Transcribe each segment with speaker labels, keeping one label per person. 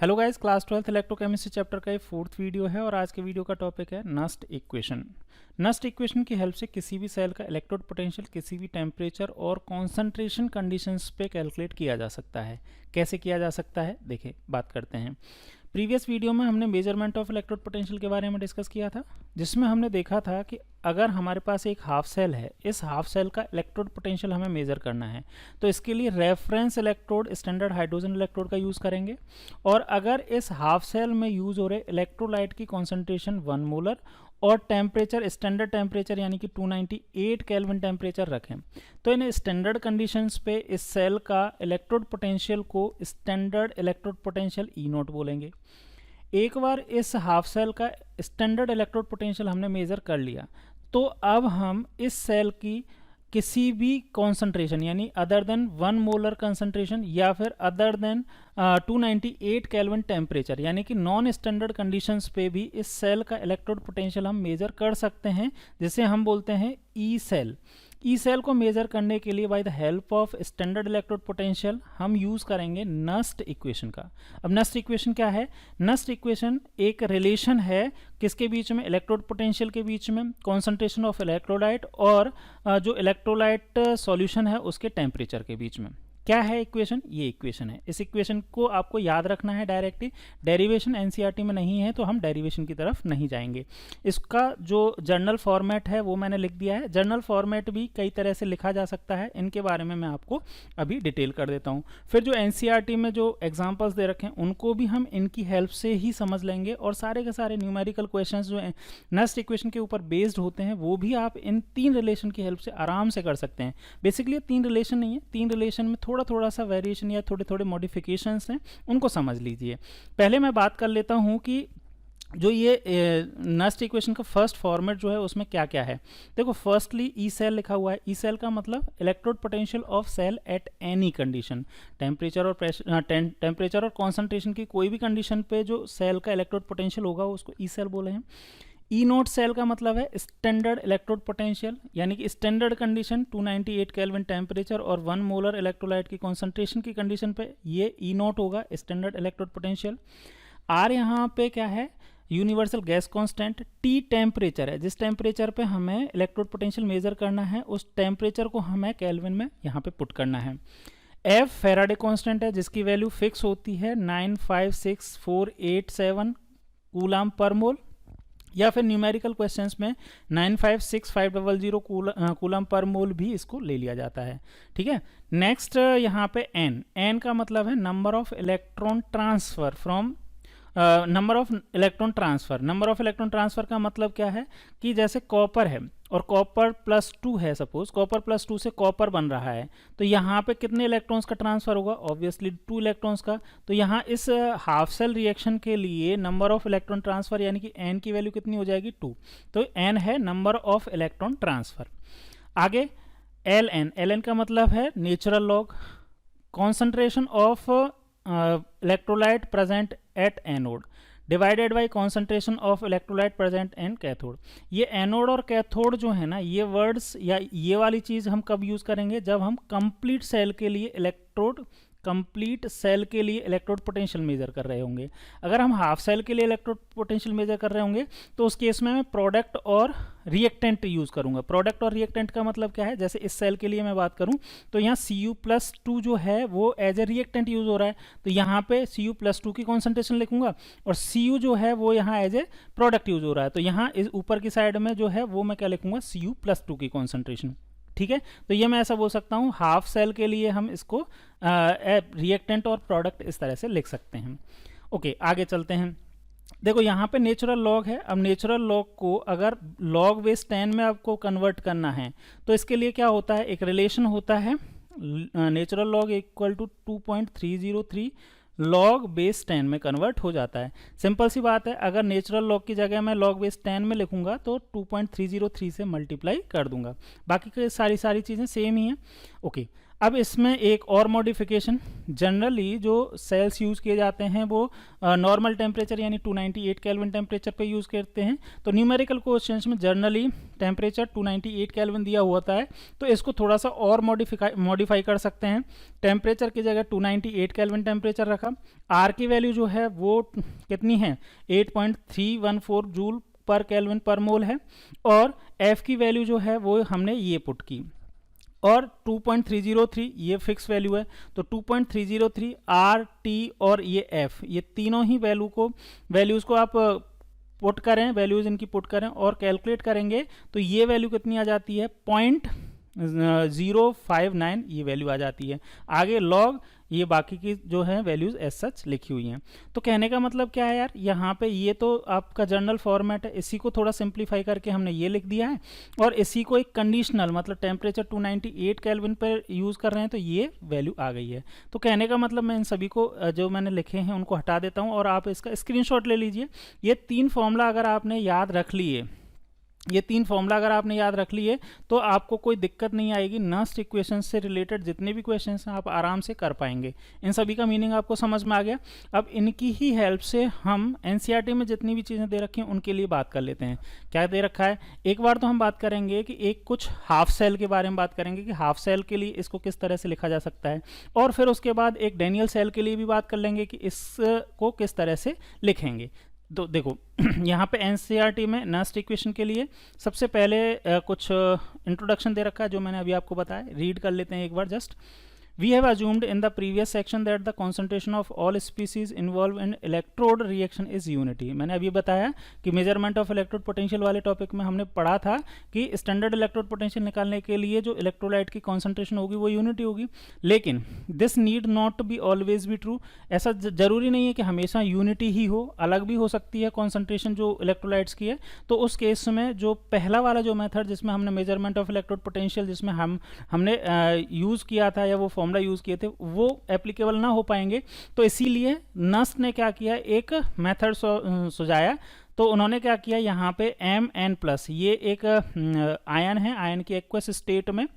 Speaker 1: Hello guys, class 12th electrochemistry chapter का ये 4th video है और आज के वीडियो का टॉपिक है नस्ट इक्वेशन। नस्ट इक्वेशन की हेल्प से किसी भी सेल का इलेक्ट्रोड पोटेंशियल किसी भी टेम्परेचर और कॉन्सेंट्रेशन कंडीशंस पे कैलकुलेट किया जा सकता है। कैसे किया जा सकता है, देखिए बात करते हैं। प्रीवियस वीडियो में हमने मेजरमेंट ऑफ इलेक्ट्रोड पोटेंशियल के बारे में डिस्कस किया था, जिसमें हमने देखा था कि अगर हमारे पास एक हाफ सेल है, इस हाफ सेल का इलेक्ट्रोड पोटेंशियल हमें मेजर करना है, तो इसके लिए reference electrode standard hydrogen electrode का यूज़ करेंगे। और अगर इस हाफ सेल में यूज़ हो रहे इलेक्ट्रोलाइट की कॉन्सेंट्रेशन 1 मोलर और टेम्परेचर स्टैंडर्ड टेम्परेचर यानी कि 298 केल्विन टेम्परेचर रखें, तो इन स्टैंडर्ड कंडीशंस पे इस सेल का इलेक्ट्रोड पोटेंशियल को स्टैंडर्ड इलेक्ट्रोड पोटेंशियल ई नोट बोलेंगे। एक बार इस हाफ सेल का स्टैंडर्ड इलेक्ट्रोड पोटेंशियल हमने मेज़र कर लिया, तो अब हम इस सेल की किसी भी कॉन्सेंट्रेशन यानी अदर देन 1 मोलर कंसंट्रेशन या फिर अदर देन 298 केल्विन टेम्परेचर यानी कि नॉन स्टैंडर्ड कंडीशंस पे भी इस सेल का इलेक्ट्रोड पोटेंशियल हम मेजर कर सकते हैं, जिसे हम बोलते हैं ई सेल। ई सेल को मेजर करने के लिए by the help of standard electrode potential हम यूज़ करेंगे नस्ट इक्वेशन का। अब नस्ट इक्वेशन क्या है? नस्ट इक्वेशन एक रिलेशन है किसके बीच में? इलेक्ट्रोड पोटेंशियल के बीच में, कॉन्सेंट्रेशन ऑफ इलेक्ट्रोलाइट और जो इलेक्ट्रोलाइट सॉल्यूशन है उसके टेम्परेचर के बीच में। क्या है इक्वेशन? ये इक्वेशन है। इस इक्वेशन को आपको याद रखना है डायरेक्टली, डेरिवेशन एनसीईआरटी में नहीं है तो हम डेरिवेशन की तरफ नहीं जाएंगे। इसका जो जर्नल फॉर्मेट है वो मैंने लिख दिया है। जर्नल फॉर्मेट भी कई तरह से लिखा जा सकता है, इनके बारे में मैं आपको अभी डिटेल कर देता हूँ। फिर जो एनसीईआरटी में जो एग्जाम्पल्स दे रखे हैं उनको भी हम इनकी हेल्प से ही समझ लेंगे, और सारे के सारे न्यूमेरिकल क्वेश्चन जो नस्ट इक्वेशन के ऊपर बेस्ड होते हैं वो भी आप इन 3 रिलेशन की हेल्प से आराम से कर सकते हैं। बेसिकली 3 रिलेशन नहीं है, 3 रिलेशन में थोड़ा सा वेरिएशन या थोड़े मॉडिफिकेशंस हैं, उनको समझ लीजिए। पहले मैं बात कर लेता हूं कि जो ये नस्ट इक्वेशन का फर्स्ट फॉर्मेट जो है उसमें क्या क्या है। देखो, फर्स्टली ई सेल लिखा हुआ है। ई सेल का मतलब electrode potential of cell at any condition, temperature और प्रेशर, टेम्परेचर और कॉन्सेंट्रेशन की कोई भी कंडीशन पे जो सेल का इलेक्ट्रोड पोटेंशियल होगा उसको ई सेल बोले हैं। ई नोट सेल का मतलब है स्टैंडर्ड इलेक्ट्रोड पोटेंशियल यानी कि स्टैंडर्ड कंडीशन 298 केल्विन टेम्परेचर और 1 मोलर इलेक्ट्रोलाइट की कॉन्सेंट्रेशन की कंडीशन पे ये ई नोट होगा, स्टैंडर्ड इलेक्ट्रोड पोटेंशियल। आर यहाँ पे क्या है? Universal gas constant. T temperature है, जिस टेम्परेचर पे हमें इलेक्ट्रोड पोटेंशियल मेजर करना है उस टेम्परेचर को हमें केल्विन में यहाँ पे पुट करना है। एफ फेराडे कांस्टेंट है, जिसकी वैल्यू फिक्स होती है 956,487 कूलाम पर मोल, या फिर न्यूमेरिकल क्वेश्चंस में 956,500 कूलम पर मोल भी इसको ले लिया जाता है। ठीक है। नेक्स्ट यहाँ पे एन का मतलब है number of electron transfer from number of electron transfer. Number of electron transfer का मतलब क्या है कि जैसे कॉपर है और कॉपर +2 है, सपोज कॉपर +2 से कॉपर बन रहा है, तो यहाँ पे कितने इलेक्ट्रॉन्स का ट्रांसफर होगा? ऑब्वियसली 2 इलेक्ट्रॉन्स का। तो यहाँ इस हाफ सेल रिएक्शन के लिए नंबर ऑफ इलेक्ट्रॉन ट्रांसफर यानी कि एन की वैल्यू कितनी हो जाएगी? 2। तो एन है नंबर ऑफ इलेक्ट्रॉन ट्रांसफर। आगे एल एन का मतलब है natural log, concentration of electrolyte present at anode divided by concentration of electrolyte present in cathode. ये एनोड और कैथोड जो है ना, ये वर्ड्स या ये वाली चीज़ हम कब यूज़ करेंगे? जब हम कंप्लीट सेल के लिए इलेक्ट्रोड पोटेंशियल मेजर कर रहे होंगे। अगर हम हाफ सेल के लिए इलेक्ट्रोड पोटेंशियल मेजर कर रहे होंगे तो उस केस में मैं प्रोडक्ट और रिएक्टेंट यूज़ करूंगा। प्रोडक्ट और रिएक्टेंट का मतलब क्या है? जैसे इस सेल के लिए मैं बात करूं तो यहाँ Cu+2 जो है वो एज ए रिएक्टेंट यूज़ हो रहा है, तो यहाँ पे Cu+2 की कॉन्सेंट्रेशन लिखूंगा और Cu जो है वो यहाँ एज ए प्रोडक्ट यूज़ हो रहा है, तो यहाँ इस ऊपर की साइड में जो है वो मैं क्या लिखूंगा? Cu+2 की कॉन्सेंट्रेशन। ठीक है। तो ये मैं ऐसा बोल सकता हूँ, हाफ सेल के लिए हम इसको रिएक्टेंट और प्रोडक्ट इस तरह से लिख सकते हैं। ओके, आगे चलते हैं। देखो यहाँ पे नेचुरल लॉग है। अब नेचुरल लॉग को अगर log बेस 10 में आपको कन्वर्ट करना है तो इसके लिए क्या होता है? एक रिलेशन होता है natural log equal to 2.303 log base 10 में कन्वर्ट हो जाता है। सिंपल सी बात है, अगर नेचुरल लॉग की जगह मैं log बेस 10 में लिखूंगा तो 2.303 से मल्टीप्लाई कर दूंगा, बाकी की सारी चीज़ें सेम ही हैं। ओके, अब इसमें एक और मॉडिफिकेशन, जनरली जो सेल्स यूज़ किए जाते हैं वो नॉर्मल टेम्परेचर यानी 298 केल्विन टेम्परेचर पे यूज़ करते हैं। तो न्यूमेरिकल क्वेश्चंस में जनरली टेम्परेचर 298 केल्विन दिया होता है, तो इसको थोड़ा सा और मॉडिफाई कर सकते हैं। टेम्परेचर की जगह 298 केल्विन टेम्परेचर रखा। आर की वैल्यू जो है वो कितनी है, 8.314 जूल पर केल्विन पर मोल है, और एफ की वैल्यू जो है वो हमने ये पुट की, और 2.303 ये फिक्स वैल्यू है। तो 2.303 आर, टी और ये एफ, ये तीनों ही वैल्यूज़ को आप पुट करें, वैल्यूज़ इनकी पुट करें और कैलकुलेट करेंगे तो ये वैल्यू कितनी आ जाती है, 0.059 ये वैल्यू आ जाती है। आगे लॉग ये बाकी की जो है वैल्यूज़ एज सच लिखी हुई हैं। तो कहने का मतलब क्या है यार, यहाँ पे ये तो आपका जर्नल फॉर्मेट है, इसी को थोड़ा सिंप्लीफाई करके हमने ये लिख दिया है, और इसी को एक कंडीशनल मतलब टेम्परेचर 298 केल्विन पर यूज़ कर रहे हैं, तो ये वैल्यू आ गई है। तो कहने का मतलब मैं इन सभी को जो मैंने लिखे हैं उनको हटा देता हूँ, और आप इसका स्क्रीनशॉट ले लीजिए। ये 3 फॉर्मूला अगर आपने याद रख लिए, ये 3 फॉर्मूला अगर आपने याद रख लिए तो आपको कोई दिक्कत नहीं आएगी। नस्ट इक्वेशन से रिलेटेड जितने भी क्वेश्चंस हैं आप आराम से कर पाएंगे। इन सभी का मीनिंग आपको समझ में आ गया। अब इनकी ही हेल्प से हम एनसीईआरटी में जितनी भी चीज़ें दे रखी हैं उनके लिए बात कर लेते हैं। क्या दे रखा है, एक बार तो हम बात करेंगे कि एक कुछ हाफ सेल के बारे में बात करेंगे कि हाफ सेल के लिए इसको किस तरह से लिखा जा सकता है, और फिर उसके बाद एक डेनियल सेल के लिए भी बात कर लेंगे कि इसको किस तरह से लिखेंगे। तो देखो यहाँ पे एनसीईआरटी में नस्ट इक्वेशन के लिए सबसे पहले कुछ इंट्रोडक्शन दे रखा है जो मैंने अभी आपको बताया, रीड कर लेते हैं एक बार just. We have assumed in the previous section that the concentration of all species involved in electrode reaction is unity। मैंने अभी बताया कि measurement of electrode potential वाले टॉपिक में हमने पढ़ा था कि स्टैंडर्ड इलेक्ट्रोड पोटेंशियल निकालने के लिए जो इलेक्ट्रोलाइट की कॉन्सेंट्रेशन होगी वो यूनिटी होगी, लेकिन this need not be always be true. ऐसा जरूरी नहीं है कि हमेशा यूनिटी ही हो, अलग भी हो सकती है कॉन्सेंट्रेशन जो इलेक्ट्रोलाइट्स की है। तो उस केस में जो पहला वाला जो मेथड जिसमें हमने मेजरमेंट ऑफ इलेक्ट्रोड पोटेंशियल जिसमें हमने यूज़ किया था या वो फॉर्मूला यूज़ किए थे वो एप्लीकेबल ना हो पाएंगे। तो इसीलिए नस्ट ने क्या किया, एक मेथड सुझाया। तो उन्होंने क्या किया, यहाँ पे Mn+, ये एक आयन है, आयन की एक्वस स्टेट में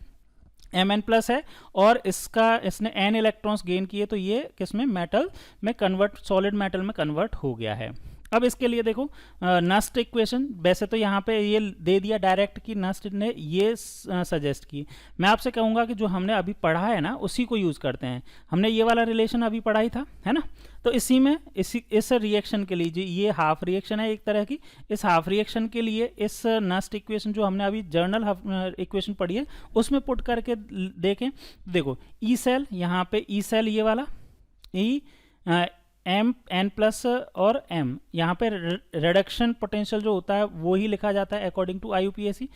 Speaker 1: Mn+ है, और इसने n इलेक्ट्रॉन्स गेन किए, तो ये किसमें, मेटल में कन्वर्ट, सॉलिड मेटल में कन्वर्ट हो गया है। अब इसके लिए देखो नस्ट इक्वेशन, वैसे तो यहाँ पे ये दे दिया डायरेक्ट कि नस्ट ने ये सजेस्ट की। मैं आपसे कहूँगा कि जो हमने अभी पढ़ा है ना उसी को यूज़ करते हैं। हमने ये वाला रिलेशन अभी पढ़ा ही था, है ना। तो इसी में इस रिएक्शन के लिए ये हाफ रिएक्शन है एक तरह की, इस हाफ रिएक्शन के लिए इस नस्ट इक्वेशन जो हमने अभी जर्नल इक्वेशन पढ़ी है उसमें पुट करके देखें। देखो ई सेल, यहाँ पे ई सेल ये वाला ई Mn+ और M, यहाँ पे रिडक्शन पोटेंशियल जो होता है वो ही लिखा जाता है अकॉर्डिंग टू IUPAC।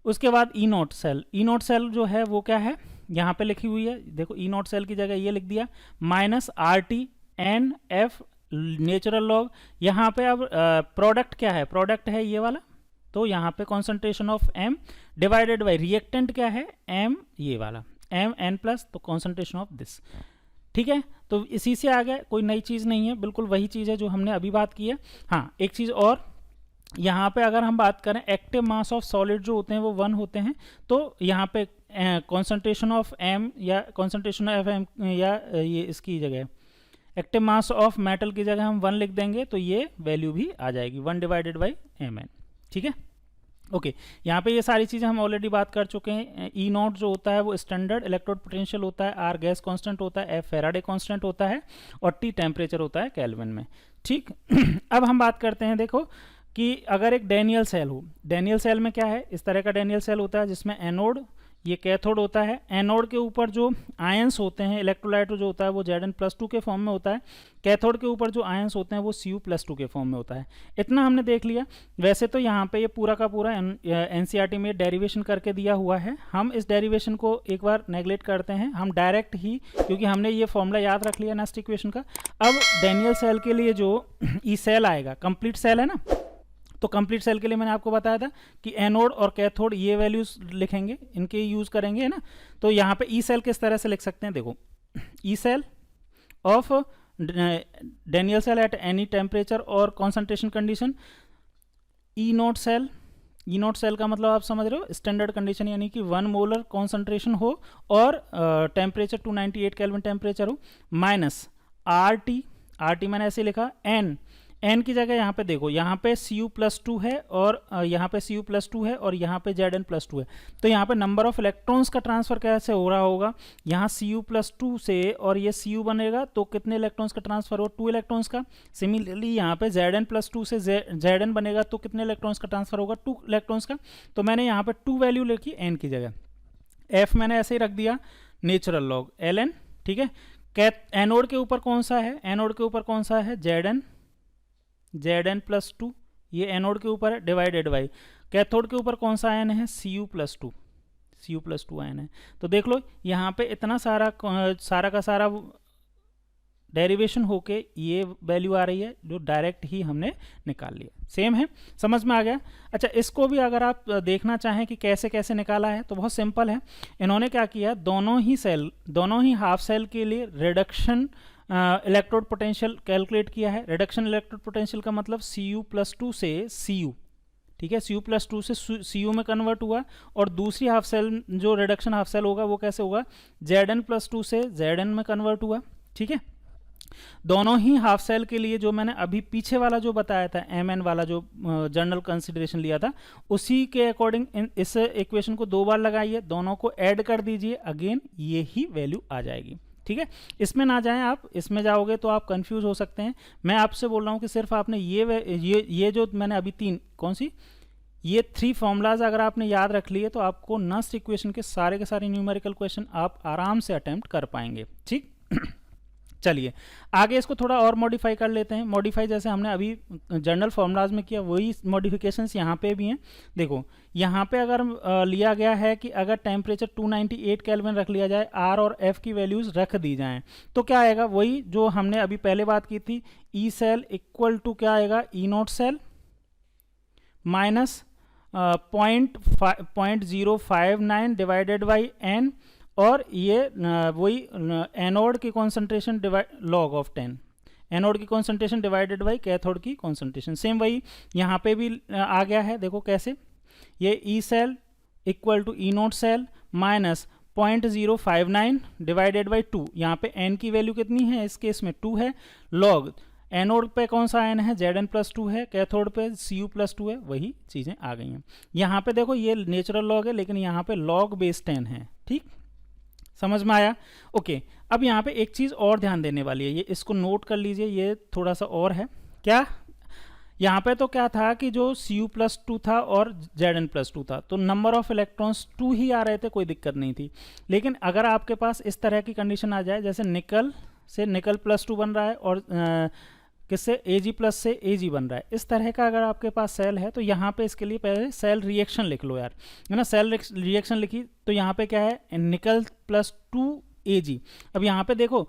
Speaker 1: उसके बाद E0 सेल, E0 सेल जो है वो क्या है, यहाँ पे लिखी हुई है, देखो E0 सेल की जगह ये लिख दिया -RT NF नेचुरल लॉग। यहाँ पे अब प्रोडक्ट क्या है, प्रोडक्ट है ये वाला, तो यहाँ पे concentration of M divided by reactant क्या है M, ये वाला Mn+, तो कॉन्सेंट्रेशन ऑफ दिस। ठीक है, तो इसी से आ गए, कोई नई चीज़ नहीं है, बिल्कुल वही चीज़ है जो हमने अभी बात की है। हाँ, एक चीज़ और, यहाँ पे अगर हम बात करें एक्टिव मास ऑफ सॉलिड जो होते हैं वो 1 होते हैं, तो यहाँ पे कॉन्सेंट्रेशन ऑफ M या कॉन्सेंट्रेशन ऑफ M या ये इसकी जगह एक्टिव मास ऑफ मेटल की जगह हम 1 लिख देंगे, तो ये वैल्यू भी आ जाएगी 1/Mn। ठीक है, ओके। यहाँ पे ये सारी चीज़ें हम ऑलरेडी बात कर चुके हैं। E0 जो होता है वो स्टैंडर्ड इलेक्ट्रोड पोटेंशियल होता है, R गैस कांस्टेंट होता है, F फैराडे कांस्टेंट होता है, और T टेम्परेचर होता है केल्विन में। ठीक अब हम बात करते हैं, देखो कि अगर एक डेनियल सेल हो, डेनियल सेल में क्या है, इस तरह का डेनियल सेल होता है जिसमें एनोड, ये कैथोड होता है। एनोड के ऊपर जो आयंस होते हैं, इलेक्ट्रोलाइट जो होता है वो Zn+2 के फॉर्म में होता है। कैथोड के ऊपर जो आयंस होते हैं वो Cu+2 के फॉर्म में होता है। इतना हमने देख लिया। वैसे तो यहाँ पे ये पूरा का पूरा एनसीईआरटी में डेरिवेशन करके दिया हुआ है, हम इस डेरिवेशन को एक बार नेगलेक्ट करते हैं, हम डायरेक्ट ही, क्योंकि हमने ये फॉर्मूला याद रख लिया नस्ट इक्वेशन का। अब डेनियल सेल के लिए जो ई सेल आएगा, कंप्लीट सेल है ना, तो कंप्लीट सेल के लिए मैंने आपको बताया था कि एनोड और कैथोड ये वैल्यूज लिखेंगे, इनके यूज़ करेंगे, है ना। तो यहाँ पे ई सेल किस तरह से लिख सकते हैं, देखो E cell of Daniell cell at any temperature और concentration condition, E0 cell E naught cell का मतलब आप समझ रहे हो, स्टैंडर्ड कंडीशन यानी कि 1 मोलर कॉन्सेंट्रेशन हो और टेम्परेचर 298 केल्विन टेम्परेचर हो, माइनस आर टी मैंने ऐसे लिखा, एन की जगह यहाँ पे देखो, यहाँ पे Cu+2 है और यहाँ पे Cu+2 है और यहाँ पे Zn+2 है, तो यहाँ पे नंबर ऑफ इलेक्ट्रॉन्स का ट्रांसफर कैसे हो रहा होगा, यहाँ Cu+2 से और ये Cu बनेगा तो कितने इलेक्ट्रॉन्स का ट्रांसफर हो, 2 इलेक्ट्रॉन्स का। सिमिलरली यहाँ पे Zn+2 से Zn बनेगा तो कितने इलेक्ट्रॉन्स का ट्रांसफर होगा, 2 इलेक्ट्रॉन्स का। तो मैंने यहाँ पे 2 वैल्यू लिखी एन की जगह, एफ मैंने ऐसे ही रख दिया नेचुरल लॉग ln, ठीक है। एनोड के ऊपर कौन सा है, एनोड के ऊपर कौन सा है, Zn+2, ये एनोड के ऊपर है, डिवाइडेड बाई कैथोड के ऊपर कौन सा आयन है, Cu+2 आयन है। तो देख लो यहाँ पे इतना सारा का सारा डेरिवेशन होके ये वैल्यू आ रही है जो डायरेक्ट ही हमने निकाल लिया। सेम है, समझ में आ गया। अच्छा, इसको भी अगर आप देखना चाहें कि कैसे कैसे निकाला है तो बहुत सिंपल है। इन्होंने क्या किया, दोनों ही हाफ सेल के लिए रिडक्शन इलेक्ट्रोड पोटेंशियल कैलकुलेट किया है। रिडक्शन इलेक्ट्रोड पोटेंशियल का मतलब Cu+2 से Cu, ठीक है, Cu+2 से Cu में कन्वर्ट हुआ, और दूसरी हाफ सेल जो रिडक्शन हाफ सेल होगा वो कैसे होगा, Zn+2 से Zn में कन्वर्ट हुआ, ठीक है। दोनों ही हाफ सेल के लिए जो मैंने अभी पीछे वाला जो बताया था, Mn वाला जो जनरल कंसिडरेशन लिया था, उसी के अकॉर्डिंग इस इक्वेशन को 2 बार लगाइए, दोनों को ऐड कर दीजिए, अगेन ये ही वैल्यू आ जाएगी, ठीक है। इसमें ना जाएं आप, इसमें जाओगे तो आप कंफ्यूज हो सकते हैं। मैं आपसे बोल रहा हूँ कि सिर्फ आपने ये जो मैंने अभी 3 फॉर्मूलाज अगर आपने याद रख लिए तो आपको नस्ट इक्वेशन के सारे न्यूमेरिकल क्वेश्चन आप आराम से अटेम्प्ट कर पाएंगे, ठीक। चलिए आगे इसको थोड़ा और मॉडिफाई कर लेते हैं। मॉडिफाई जैसे हमने अभी जनरल फॉर्मूलाज में किया, वही मॉडिफिकेशंस यहाँ पे भी हैं। देखो यहाँ पे अगर लिया गया है कि अगर टेम्परेचर 298 केल्विन रख लिया जाए, आर और एफ की वैल्यूज़ रख दी जाएं, तो क्या आएगा, वही जो हमने अभी पहले बात की थी, ई सेल इक्वल टू क्या आएगा, E naught cell minus 0.059 divided by N, और ये वही एनोड की कॉन्सेंट्रेशन लॉग ऑफ 10, एनोड की कॉन्सेंट्रेशन डिवाइडेड बाई कैथोड की कॉन्सेंट्रेशन। सेम वही यहाँ पे भी आ गया है, देखो कैसे, ये E cell equal to E naught cell minus 0.059 divided by 2, यहाँ पे एन की वैल्यू कितनी है, इस केस में 2 है, लॉग एनोड पे कौन सा आयन है, Zn+2 है, कैथोड पे Cu+2 है, वही चीज़ें आ गई हैं। यहाँ पे देखो ये नेचुरल लॉग है, लेकिन यहाँ पे लॉग बेस 10 है, ठीक, समझ में आया। ओके, अब यहाँ पे एक चीज़ और ध्यान देने वाली है, ये इसको नोट कर लीजिए, ये थोड़ा सा और है। क्या, यहाँ पे तो क्या था कि जो Cu+2 था और Zn+2 था, तो नंबर ऑफ इलेक्ट्रॉन्स 2 ही आ रहे थे, कोई दिक्कत नहीं थी। लेकिन अगर आपके पास इस तरह की कंडीशन आ जाए, जैसे निकल से निकल+2 बन रहा है और किससे Ag+ से Ag बन रहा है, इस तरह का अगर आपके पास सेल है, तो यहाँ पे इसके लिए पहले सेल रिएक्शन लिख लो यार, है ना। सेल रिएक्शन लिखी तो यहाँ पे क्या है, निकल+2 Ag। अब यहाँ पे देखो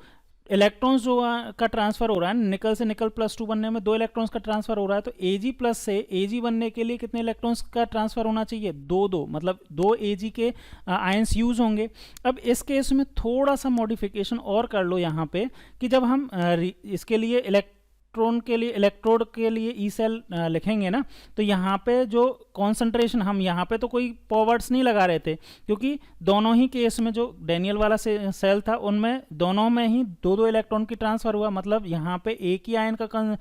Speaker 1: इलेक्ट्रॉन्स जो का ट्रांसफर हो रहा है, निकल से निकल+2 बनने में 2 इलेक्ट्रॉन्स का ट्रांसफर हो रहा है, तो Ag+ से Ag बनने के लिए कितने इलेक्ट्रॉन्स का ट्रांसफर होना चाहिए, 2 मतलब 2 Ag के आयंस यूज होंगे। अब इस केस में थोड़ा सा मॉडिफिकेशन और कर लो यहाँ पे, कि जब हम इसके लिए इलेक्ट्रोड के लिए ई सेल लिखेंगे ना, तो यहाँ पे जो कॉन्सेंट्रेशन, हम यहाँ पे तो कोई पॉवर्ड्स नहीं लगा रहे थे, क्योंकि दोनों ही केस में जो डैनियल वाला सेल था, उनमें दोनों में ही 2 इलेक्ट्रॉन की ट्रांसफर हुआ, मतलब यहाँ पे एक ही आयन का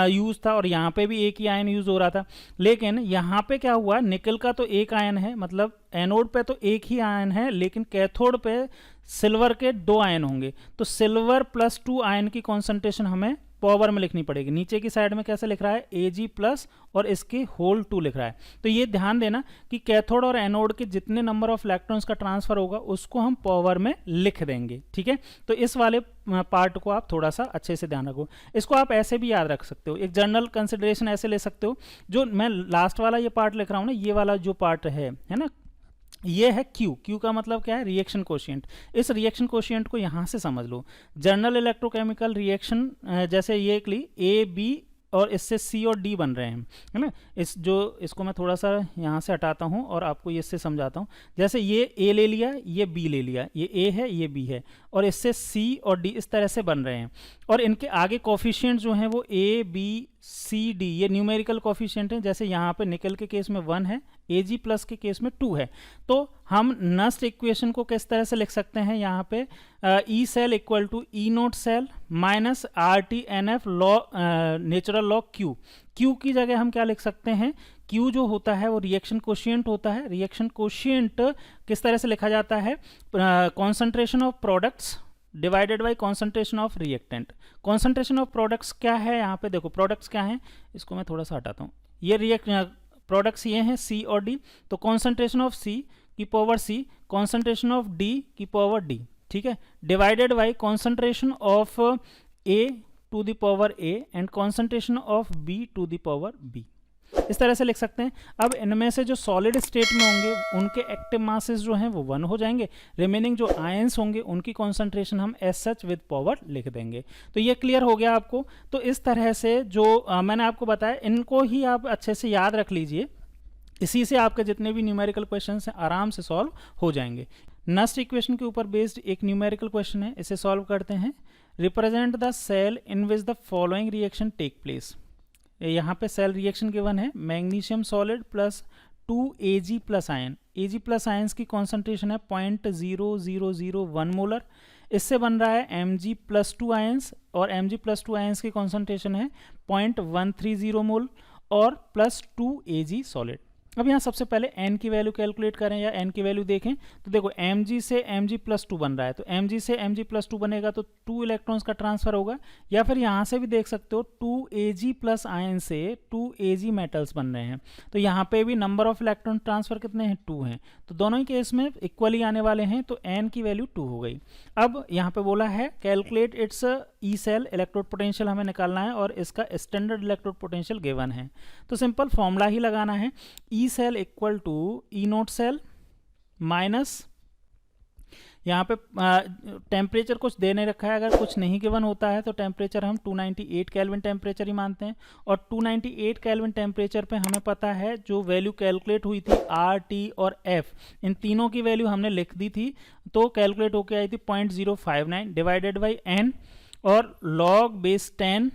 Speaker 1: यूज़ था और यहाँ पे भी एक ही आयन यूज़ हो रहा था। लेकिन यहाँ पे क्या हुआ, निकल का तो एक आयन है, मतलब एनोड पे तो एक ही आयन है, लेकिन कैथोड पे सिल्वर के 2 आयन होंगे, तो सिल्वर+2 आयन की कॉन्सेंट्रेशन हमें पावर में लिखनी पड़ेगी। नीचे की साइड में कैसे लिख रहा है, Ag+ और इसके होल 2 लिख रहा है। तो ये ध्यान देना कि कैथोड और एनोड के जितने नंबर ऑफ इलेक्ट्रॉन्स का ट्रांसफर होगा उसको हम पावर में लिख देंगे, ठीक है। तो इस वाले पार्ट को आप थोड़ा सा अच्छे से ध्यान रखो। इसको आप ऐसे भी याद रख सकते हो, एक जनरल कंसिडरेशन ऐसे ले सकते हो। जो मैं लास्ट वाला ये पार्ट लिख रहा हूँ ना, ये वाला जो पार्ट है ना, ये है Q का मतलब क्या है, रिएक्शन कोशिएंट। इस रिएक्शन कोशिएंट को यहाँ से समझ लो, जनरल इलेक्ट्रोकेमिकल रिएक्शन जैसे ये एक ली A B और इससे C और D बन रहे हैं, है ना। इसको मैं थोड़ा सा यहाँ से हटाता हूँ और आपको ये इससे समझाता हूँ। जैसे ये A ले लिया, ये B ले लिया, ये A है, ये B है, और इससे C और D इस तरह से बन रहे हैं, और इनके आगे कोफिशिएंट जो हैं वो A B सी डी, ये न्यूमेरिकल कोफिशिएंट है। जैसे यहाँ पे निकल के केस में 1 है, एजी प्लस के केस में 2 है। तो हम नस्ट इक्वेशन को किस तरह से लिख सकते हैं, यहाँ पे E cell equal to E naught cell minus R T N F natural log Q. Q की जगह हम क्या लिख सकते हैं, क्यू जो होता है वो रिएक्शन कोशिएंट होता है। रिएक्शन कोशिएंट किस तरह से लिखा जाता है, concentration of products divided by concentration of reactant. Concentration of products क्या है, यहाँ पे देखो प्रोडक्ट्स क्या हैं, इसको मैं थोड़ा सा हटाता हूँ। ये प्रोडक्ट्स ये हैं सी और डी, तो कॉन्सेंट्रेशन ऑफ सी की power C, concentration of D की पावर डी, ठीक है, divided by concentration of A to the power A and concentration of B to the power B. इस तरह से लिख सकते हैं। अब इनमें से जो सॉलिड स्टेट में होंगे उनके एक्टिव मासेस जो हैं वो 1 हो जाएंगे, रिमेनिंग जो आयंस होंगे उनकी कॉन्सेंट्रेशन हम एज सच विद पावर लिख देंगे। तो ये क्लियर हो गया आपको। तो इस तरह से जो मैंने आपको बताया, इनको ही आप अच्छे से याद रख लीजिए, इसी से आपके जितने भी न्यूमेरिकल क्वेश्चन हैं आराम से सॉल्व हो जाएंगे। नस्ट इक्वेशन के ऊपर बेस्ड एक न्यूमेरिकल क्वेश्चन है, इसे सॉल्व करते हैं। Represent the cell in which the following reaction take place. यहाँ पे सेल रिएक्शन गिवन है, magnesium solid plus 2 Ag plus ion. Ag plus ions की कॉन्सेंट्रेशन है 0.0001 मोलर। इससे बन रहा है Mg प्लस 2 आयंस, और Mg प्लस 2 आयंस की कॉन्सेंट्रेशन है 0.130 मोल और प्लस 2 Ag सॉलिड। अब यहाँ सबसे पहले n की वैल्यू कैलकुलेट करें या n की वैल्यू देखें, तो देखो Mg से Mg प्लस 2 बन रहा है, तो Mg से Mg प्लस 2 बनेगा तो 2 इलेक्ट्रॉन्स का ट्रांसफर होगा। या फिर यहाँ से भी देख सकते हो 2 Ag प्लस आयन से 2 Ag मेटल्स बन रहे हैं, तो यहाँ पे भी नंबर ऑफ इलेक्ट्रॉन ट्रांसफर कितने हैं, 2 हैं, तो दोनों ही केस में इक्वली आने वाले हैं, तो n की वैल्यू 2 हो गई। अब यहाँ पे बोला है calculate its E cell electrode potential हमें निकालना है, और इसका स्टैंडर्ड इलेक्ट्रोड पोटेंशियल गिवन है, तो सिंपल फॉर्मूला ही लगाना है। E cell equal to E naught cell minus, यहाँ पे टेम्परेचर कुछ दे नहीं रखा है, अगर कुछ नहीं गिवन होता है तो टेम्परेचर हम 298 केल्विन टेम्परेचर ही मानते हैं, और 298 केल्विन टेम्परेचर पे हमें पता है जो वैल्यू कैलकुलेट हुई थी आर टी और एफ, इन तीनों की वैल्यू हमने लिख दी थी, तो कैलकुलेट होके आई थी 0.059 डिवाइडेड बाई एन और लॉग बेस 10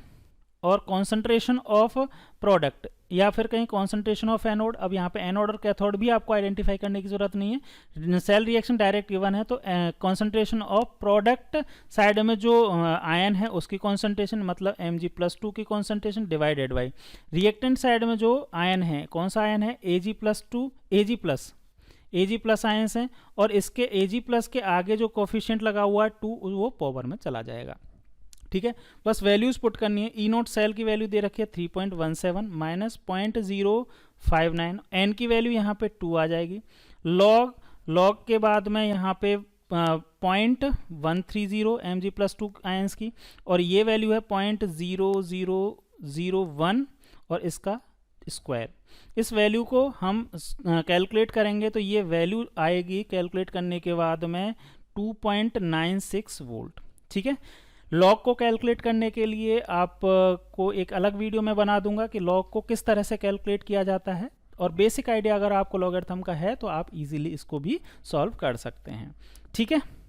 Speaker 1: और कॉन्सेंट्रेशन ऑफ प्रोडक्ट, या फिर कहीं कॉन्सेंट्रेशन ऑफ एनोड। अब यहाँ पे एनोड और कैथोड भी आपको आइडेंटिफाई करने की जरूरत नहीं है, सेल रिएक्शन डायरेक्ट गिवन है, तो कॉन्सेंट्रेशन ऑफ प्रोडक्ट साइड में जो आयन है उसकी कॉन्सेंट्रेशन मतलब Mg+2 की concentration divided by reactant side में जो आयन है, कौन सा आयन है, Ag+2 Ag प्लस आयंस हैं, और इसके Ag+ के आगे जो कोफिशिएंट लगा हुआ है 2 वो पावर में चला जाएगा, ठीक है। बस वैल्यूज पुट करनी है। ई नोट सेल की वैल्यू दे रखी है 3.17 माइनस 0.059, एन की वैल्यू यहाँ पे 2 आ जाएगी, लॉग के बाद में यहाँ पे 0.130 Mg+2 आयंस की, और ये वैल्यू है 0.0001 और इसका स्क्वायर। इस वैल्यू को हम कैलकुलेट करेंगे तो ये वैल्यू आएगी कैलकुलेट करने के बाद में 2.96 वोल्ट, ठीक है। लॉग को कैलकुलेट करने के लिए आपको एक अलग वीडियो में बना दूंगा कि लॉग को किस तरह से कैलकुलेट किया जाता है, और बेसिक आइडिया अगर आपको लॉगरिथम का है तो आप इजीली इसको भी सॉल्व कर सकते हैं, ठीक है।